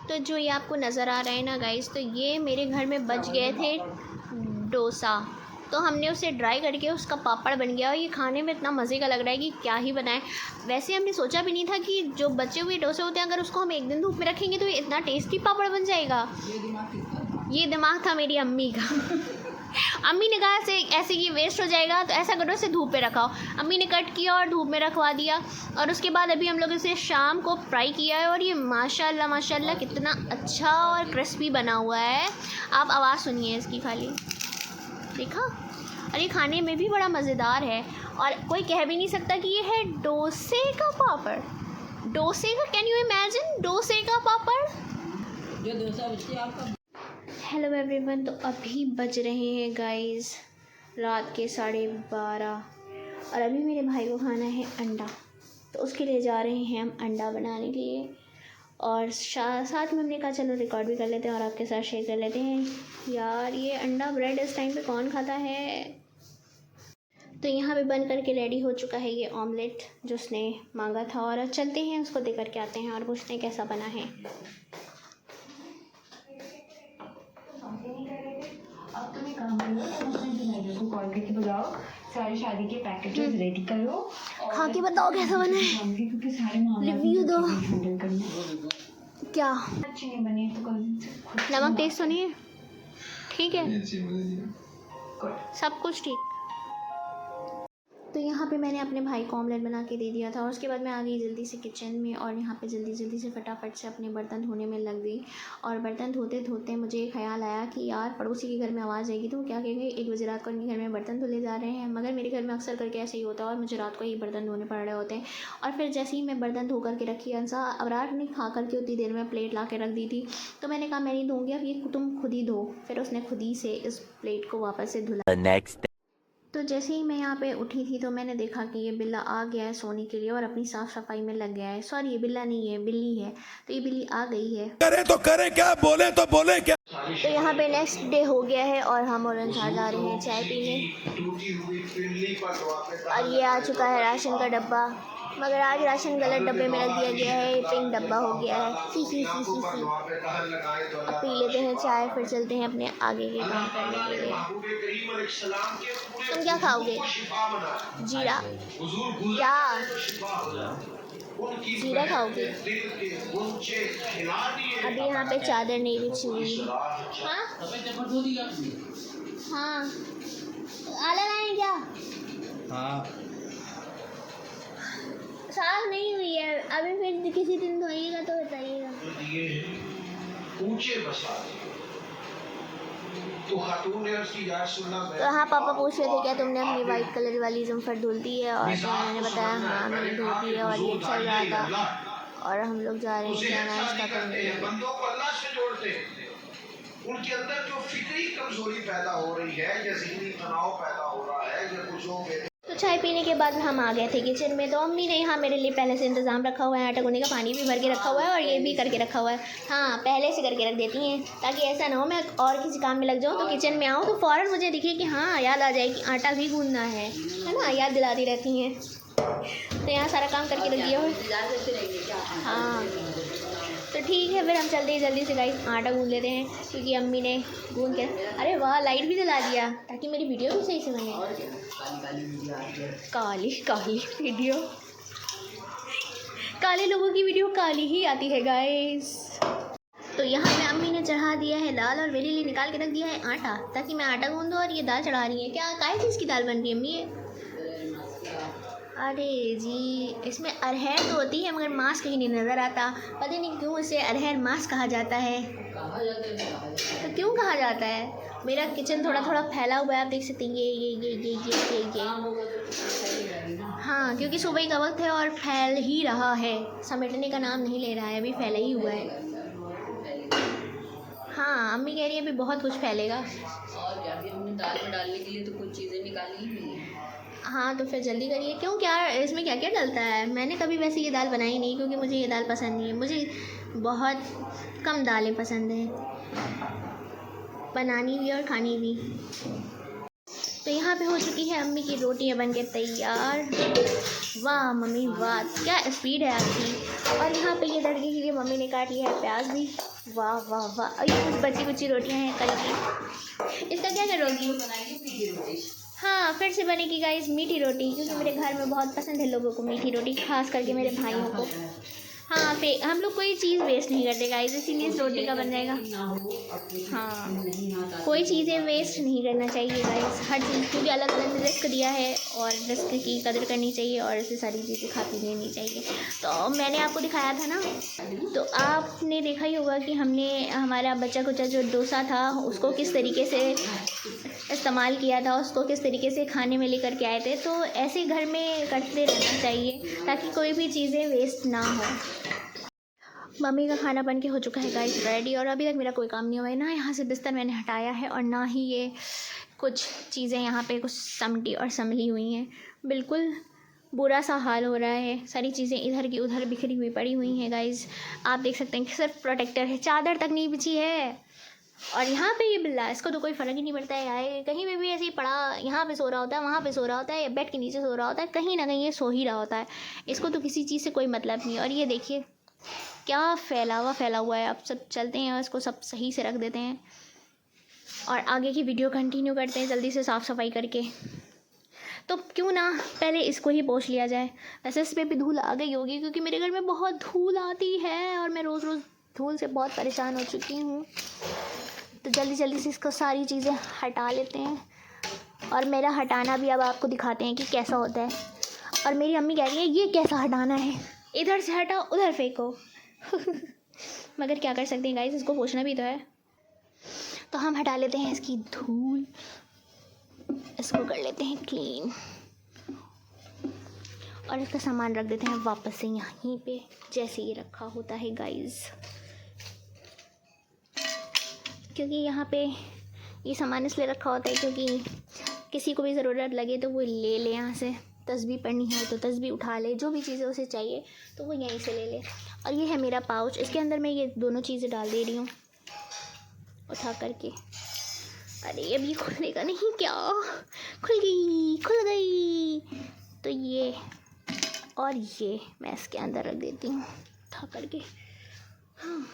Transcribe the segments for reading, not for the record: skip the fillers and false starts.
तो जो ये आपको नज़र आ रहा है ना गाइस, तो ये मेरे घर में बच गए थे डोसा, तो हमने उसे ड्राई करके उसका पापड़ बन गया और ये खाने में इतना मज़े का लग रहा है कि क्या ही बनाए। वैसे हमने सोचा भी नहीं था कि जो बचे हुए डोसे होते हैं अगर उसको हम एक दिन धूप में रखेंगे तो ये इतना टेस्टी पापड़ बन जाएगा। ये दिमाग था मेरी अम्मी का। अम्मी ने कहा ऐसे कि वेस्ट हो जाएगा, तो ऐसा करो इसे धूप पे रखाओ। अम्मी ने कट किया और धूप में रखवा दिया, और उसके बाद अभी हम लोग इसे शाम को फ्राई किया है और ये माशाल्लाह माशाल्लाह कितना अच्छा और क्रिस्पी बना हुआ है। आप आवाज़ सुनिए इसकी खाली, देखा। और ये खाने में भी बड़ा मज़ेदार है और कोई कह भी नहीं सकता कि ये है डोसे का पापड़। डोसे का, कैन यू इमेजिन डोसे का पापड़। जो डोसा बच्चे आपका। हेलो एवरीवन, तो अभी बज रहे हैं गाइस रात के 12:30 और अभी मेरे भाई को खाना है अंडा, तो उसके लिए जा रहे हैं हम अंडा बनाने के लिए। और साथ में हमने कहा चलो रिकॉर्ड भी कर लेते हैं और आपके साथ शेयर कर लेते हैं। यार ये अंडा ब्रेड इस टाइम पे कौन खाता है। तो यहाँ पे बन करके रेडी हो चुका है ये ऑमलेट जो उसने मांगा था, और चलते हैं उसको दे करके आते हैं और पूछते हैं कैसा बना है। अब तुम्हें काम करो, कॉल करके बुलाओ, सारी शादी के पैकेजेस रेडी करो, खा के बताओ कैसा बना है, क्योंकि सारे मामले रिव्यू दो। क्या अच्छे नहीं बने तो कल नमक टेस्ट तो नहीं है? ठीक है, सब कुछ ठीक। तो यहाँ पे मैंने अपने भाई को ऑमलेट बना के दे दिया था और उसके बाद मैं आ गई जल्दी से किचन में, और यहाँ पे जल्दी से फटाफट से अपने बर्तन धोने में लग गई। और बर्तन धोते धोते मुझे ख्याल आया कि यार पड़ोसी के घर में आवाज़ आएगी तो वो क्या कहेंगे 1 बजे रात को उनके घर में बर्तन धुले जा रहे हैं। मगर मेरे घर में अक्सर करके ऐसे ही होता है और मुझे रात को ही बर्तन धोने पड़ रहे होते हैं। और फिर जैसे ही मैं बर्तन धो करके रखी, अबरार ने खा करके उतनी देर में प्लेट ला के रख दी थी, तो मैंने कहा मैं नहीं धोऊँगी, अब ये तुम खुद ही धो। फिर उसने खुद ही से इस प्लेट को वापस से धुला। तो जैसे ही मैं यहाँ पे उठी थी तो मैंने देखा कि ये बिल्ला आ गया है सोने के लिए और अपनी साफ़ सफाई में लग गया है। सॉरी, ये बिल्ला नहीं है, बिल्ली है। तो ये बिल्ली आ गई है। करे तो करे क्या, बोले तो बोले क्या। तो यहाँ पे नेक्स्ट डे हो गया है और हम और अंसार जा रहे हैं चाय पीने। और ये आ चुका है राशन का डब्बा, मगर आज राशन गलत डब्बे में रख दिया गया है, पिंक डब्बा हो गया है। ही। अब पी लेते हैं चाय, फिर चलते हैं अपने आगे के काम करने के लिए। तुम क्या खाओगे? जीरा? क्या जीरा खाओगे? अभी यहाँ पे चादर नहीं बिछी हुई। हाँ आला लाए क्या? हाँ साफ नहीं हुई है अभी, फिर किसी दिन धोइएगा तो बताइएगा। तो हाँ, पापा पूछ रहे थे क्या तुमने अपनी वाइट कलर वाली जम्फर धुल दी है, और मैंने बताया हाँ मैंने धुल दी है। और ये चल रहा था और हम लोग जा रहे हैं क्या नाश्ता करने के लिए। उनके अंदर जो फिक्री कमजोरी पैदा हो रही है या ज़हनी तनाव पैदा हो रहा है या कुछ। तो चाय पीने के बाद हम आ गए थे किचन में। तो अम्मी ने यहाँ मेरे लिए पहले से इंतज़ाम रखा हुआ है, आटा गूंदने का पानी भी भर के रखा हुआ है और ये भी करके रखा हुआ है। हाँ, पहले से करके रख देती हैं ताकि ऐसा ना हो मैं और किसी काम में लग जाऊँ तो किचन में आऊँ तो फ़ौरन मुझे दिखे कि हाँ याद आ जाए कि आटा भी गूंदना है ना, याद दिलाती रहती हैं। तो यहाँ सारा काम करके रख दिया हो। हाँ तो ठीक है, फिर हम चलते हैं जल्दी से गाइस आटा गूंद लेते हैं, क्योंकि अम्मी ने गूंद के, अरे वाह लाइट भी जला दिया ताकि मेरी वीडियो भी सही से बने। काली वीडियो, काले लोगों की वीडियो काली ही आती है गाइस। तो यहाँ पे अम्मी ने चढ़ा दिया है दाल और मेरे लिए निकाल के रख दिया है आटा ताकि मैं आटा गूंदूँ, और ये दाल चढ़ा रही है। क्या काय चीज़ की दाल बन रही है अम्मी? अरे जी, इसमें अरहर तो होती है मगर मांस कहीं नहीं नज़र आता, पता नहीं क्यों इसे अरहर मांस कहा जाता है। तो क्यों कहा जाता है? मेरा किचन थोड़ा थोड़ा फैला हुआ है, आप देख सकते हैं ये। हाँ, क्योंकि सुबह का वक्त है और फैल ही रहा है, समेटने का नाम नहीं ले रहा है, अभी फैला ही हुआ है। हाँ, अम्मी कह रही है अभी बहुत कुछ फैलेगा। और अभी हमने दाल में डालने के लिए तो कुछ चीज़ें निकाली ही नहीं है। हाँ तो फिर जल्दी करिए। क्यों, क्या इसमें क्या क्या डलता है? मैंने कभी वैसे ये दाल बनाई नहीं, क्योंकि मुझे ये दाल पसंद नहीं है। मुझे बहुत कम दालें पसंद हैं, बनानी भी और खानी भी। तो यहाँ पे हो चुकी है अम्मी की रोटियाँ बन के तैयार। वाह मम्मी वाह, क्या स्पीड है आपकी। और यहाँ पे ये तड़के के लिए मम्मी ने काट लिया है प्याज भी। वाह वाह वाह। और ये कुछ बची कुची रोटियाँ हैं कल की, इसका क्या करोगी? हाँ, फिर से बनेगी गाइस मीठी रोटी, क्योंकि मेरे घर में बहुत पसंद है लोगों को मीठी रोटी, खास करके मेरे भाइयों को। हाँ, फिर हम लोग कोई चीज़ वेस्ट नहीं करते गाइस, इसीलिए इस रोटी का बन जाएगा। हाँ, कोई चीज़ें वेस्ट नहीं करना चाहिए गाइस, हर चीज़, क्योंकि अलग अलग रिस्क दिया है और रिस्क की कदर करनी चाहिए और ऐसी सारी चीज़ें खाती लेनी चाहिए। तो मैंने आपको दिखाया था ना, तो आपने देखा ही होगा कि हमने हमारा बचा कुचा जो डोसा था उसको किस तरीके से इस्तेमाल किया था, उसको किस तरीके से खाने में लेकर के आए थे। तो ऐसे घर में करते रहना चाहिए ताकि कोई भी चीज़ें वेस्ट ना हो। मम्मी का खाना बन के हो चुका है गाइस रेडी, और अभी तक मेरा कोई काम नहीं हुआ है ना, यहाँ से बिस्तर मैंने हटाया है और ना ही ये कुछ चीज़ें यहाँ पे कुछ समटी और संभली हुई हैं। बिल्कुल बुरा सा हाल हो रहा है, सारी चीज़ें इधर की उधर बिखरी हुई पड़ी हुई हैं गाइस। आप देख सकते हैं कि सिर्फ प्रोटेक्टर है, चादर तक नहीं बिछी है। और यहाँ पे ये बिल्ला, इसको तो कोई फ़र्क ही नहीं पड़ता है यार, कहीं पे भी ऐसे ही पड़ा, यहाँ पे सो रहा होता है, वहाँ पे सो रहा होता है, या बेड के नीचे सो रहा होता है, कहीं ना कहीं ये सो ही रहा होता है। इसको तो किसी चीज़ से कोई मतलब नहीं। और ये देखिए क्या फैला हुआ है। अब सब चलते हैं और इसको सब सही से रख देते हैं और आगे की वीडियो कंटिन्यू करते हैं जल्दी से साफ़ सफाई करके। तो क्यों ना पहले इसको ही पोंछ लिया जाए। वैसे इस पर भी धूल आ गई होगी, क्योंकि मेरे घर में बहुत धूल आती है और मैं रोज़ रोज़ धूल से बहुत परेशान हो चुकी हूँ। तो जल्दी जल्दी से इसको सारी चीज़ें हटा लेते हैं, और मेरा हटाना भी अब आपको दिखाते हैं कि कैसा होता है। और मेरी अम्मी कह रही है ये कैसा हटाना है, इधर से हटाओ उधर फेंको। मगर क्या कर सकते हैं गाइस, इसको पोंछना भी तो है। तो हम हटा लेते हैं इसकी धूल, इसको कर लेते हैं क्लीन और इसका सामान रख देते हैं वापस से यहीं पे जैसे ये रखा होता है गाइस। क्योंकि यहाँ पे ये सामान इसलिए रखा होता है क्योंकि किसी को भी ज़रूरत लगे तो वो ले ले, यहाँ से तस्बीह पढ़नी है तो तस्बीह उठा ले, जो भी चीज़ें उसे चाहिए तो वो यहीं से ले ले। और ये है मेरा पाउच, इसके अंदर मैं ये दोनों चीज़ें डाल दे रही हूँ उठा करके। अरे अभी खुलेगा नहीं क्या, खुल गई। तो ये और ये मैं इसके अंदर रख देती हूँ उठा करके। हाँ।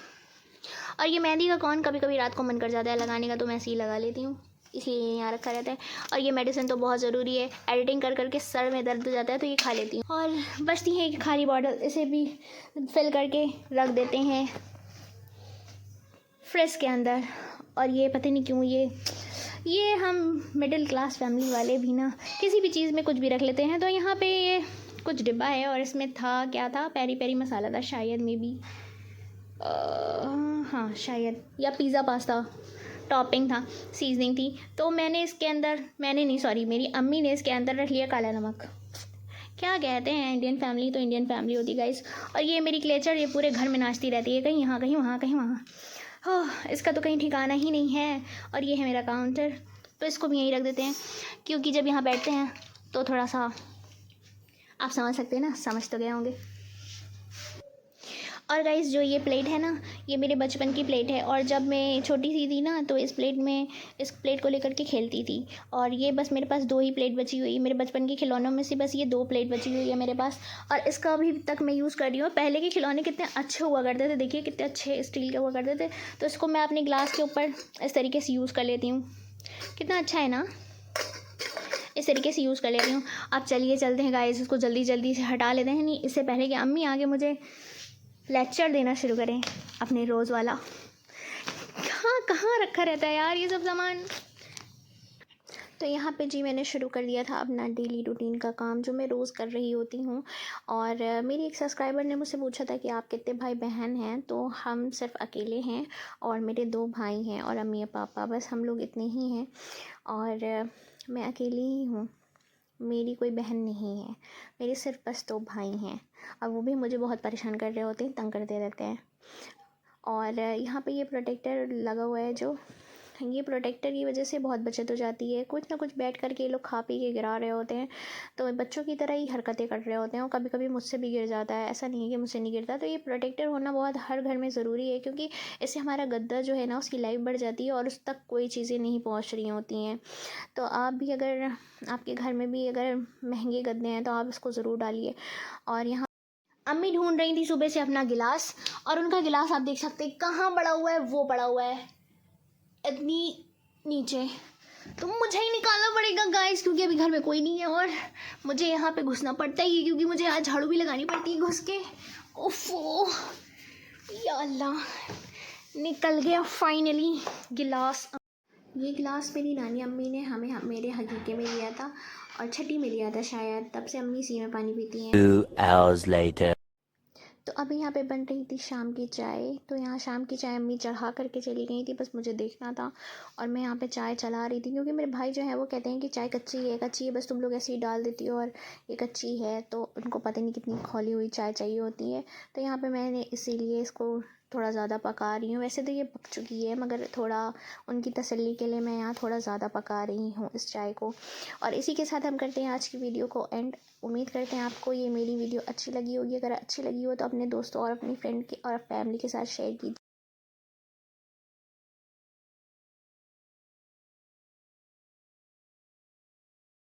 और ये मेहंदी का कौन कभी कभी रात को मन कर जाता है लगाने का, तो मैं ऐसे ही लगा लेती हूँ, इसलिए यहाँ रखा रहता है। और ये मेडिसिन तो बहुत ज़रूरी है, एडिटिंग कर करके सर में दर्द हो जाता है तो ये खा लेती हूँ। और बचती है एक खाली बॉटल, इसे भी फिल करके रख देते हैं फ्रिज के अंदर। और ये पता नहीं क्यों ये हम मिडिल क्लास फैमिली वाले भी ना किसी भी चीज़ में कुछ भी रख लेते हैं। तो यहाँ पे ये कुछ डिब्बा है और इसमें था क्या था, पेरी पेरी मसाला था शायद, मे बी हाँ शायद, या पिज़्ज़ा पास्ता टॉपिंग था, सीजनिंग थी। तो मैंने इसके अंदर, मेरी अम्मी ने इसके अंदर रख लिया काला नमक। क्या कहते हैं, इंडियन फैमिली तो इंडियन फैमिली होती गाइस। और ये मेरी क्लेचर ये पूरे घर में नाचती रहती है, कहीं यहाँ कहीं वहाँ कहीं वहाँ। ओह, इसका तो कहीं ठिकाना ही नहीं है। और ये है मेरा काउंटर, तो इसको भी यहीं रख देते हैं, क्योंकि जब यहाँ बैठते हैं तो थोड़ा सा आप समझ सकते हैं ना, समझ तो गए होंगे। और गाइस जो ये प्लेट है ना, ये मेरे बचपन की प्लेट है, और जब मैं छोटी सी थी ना तो इस प्लेट को लेकर के खेलती थी। और ये बस मेरे पास 2 ही प्लेट बची हुई, मेरे बचपन के खिलौनों में से बस ये 2 प्लेट बची हुई है मेरे पास, और इसका अभी तक मैं यूज़ कर रही हूँ। पहले के खिलौने कितने अच्छे हुआ करते थे, देखिए कितने अच्छे स्टील के हुआ करते थे। तो इसको मैं अपने ग्लास के ऊपर इस तरीके से यूज़ कर लेती हूँ, कितना अच्छा है ना, इस तरीके से यूज़ कर लेती हूँ। अब चलिए चलते हैं गाइस, इसको जल्दी जल्दी से हटा लेते हैं, नहीं इससे पहले कि अम्मी आगे मुझे लेक्चर देना शुरू करें अपने रोज़ वाला। कहाँ रखा रहता है यार ये सब सामान। तो यहाँ पे जी मैंने शुरू कर दिया था अपना डेली रूटीन का काम, जो मैं रोज़ कर रही होती हूँ। और मेरी एक सब्सक्राइबर ने मुझसे पूछा था कि आप कितने भाई बहन हैं, तो हम सिर्फ अकेले हैं और मेरे 2 भाई हैं और अम्मी और पापा, बस हम लोग इतने ही हैं। और मैं अकेली ही हूँ, मेरी कोई बहन नहीं है, मेरे सिर्फ बस 2 भाई हैं, और वो भी मुझे बहुत परेशान कर रहे होते हैं, तंग करते रहते हैं। और यहाँ पे ये प्रोटेक्टर लगा हुआ है, जो ये प्रोटेक्टर की वजह से बहुत बचत हो जाती है। कुछ ना कुछ बैठ कर के ये लोग खा पी के गिरा रहे होते हैं, तो बच्चों की तरह ही हरकतें कर रहे होते हैं, और कभी कभी मुझसे भी गिर जाता है, ऐसा नहीं है कि मुझसे नहीं गिरता। तो ये प्रोटेक्टर होना बहुत हर घर में ज़रूरी है, क्योंकि इससे हमारा गद्दा जो है ना उसकी लाइफ बढ़ जाती है और उस तक कोई चीज़ें नहीं पहुँच रही होती हैं। तो आप भी अगर आपके घर में भी अगर महंगे गद्दे हैं तो आप इसको ज़रूर डालिए। और यहाँ अम्मी ढूंढ रही थी सुबह से अपना गिलास, और उनका गिलास आप देख सकते हैं कहाँ पड़ा हुआ है, वो पड़ा हुआ है इतनी नीचे। तो मुझे ही निकालना पड़ेगा गाइस, क्योंकि अभी घर में कोई नहीं है और मुझे यहाँ पे घुसना पड़ता ही है, क्योंकि मुझे आज झाड़ू भी लगानी पड़ती है घुस के। ओफो या अल्लाह, निकल गया फाइनली गिलास। ये गिलास मेरी नानी अम्मी ने हमें मेरे हकीके में दिया था, और छठी में दिया था शायद, तब से अम्मी इसी में पानी पीती हैं। 2 hours later. तो अभी यहाँ पे बन रही थी शाम की चाय। तो यहाँ शाम की चाय अम्मी चढ़ा करके चली गई थी, बस मुझे देखना था और मैं यहाँ पे चाय चला रही थी, क्योंकि मेरे भाई जो है वो कहते हैं कि चाय कच्ची है बस तुम लोग ऐसे ही डाल देती हो और ये कच्ची है, तो उनको पता नहीं कितनी खौली हुई चाय चाहिए होती है। तो यहाँ पे मैंने इसीलिए इसको थोड़ा ज़्यादा पका रही हूँ। वैसे तो ये पक चुकी है, मगर थोड़ा उनकी तसल्ली के लिए मैं यहाँ थोड़ा ज़्यादा पका रही हूँ इस चाय को। और इसी के साथ हम करते हैं आज की वीडियो को एंड। उम्मीद करते हैं आपको ये मेरी वीडियो अच्छी लगी होगी। अगर अच्छी लगी हो तो अपने दोस्तों और अपनी फ्रेंड के और फैमिली के साथ शेयर कीजिए।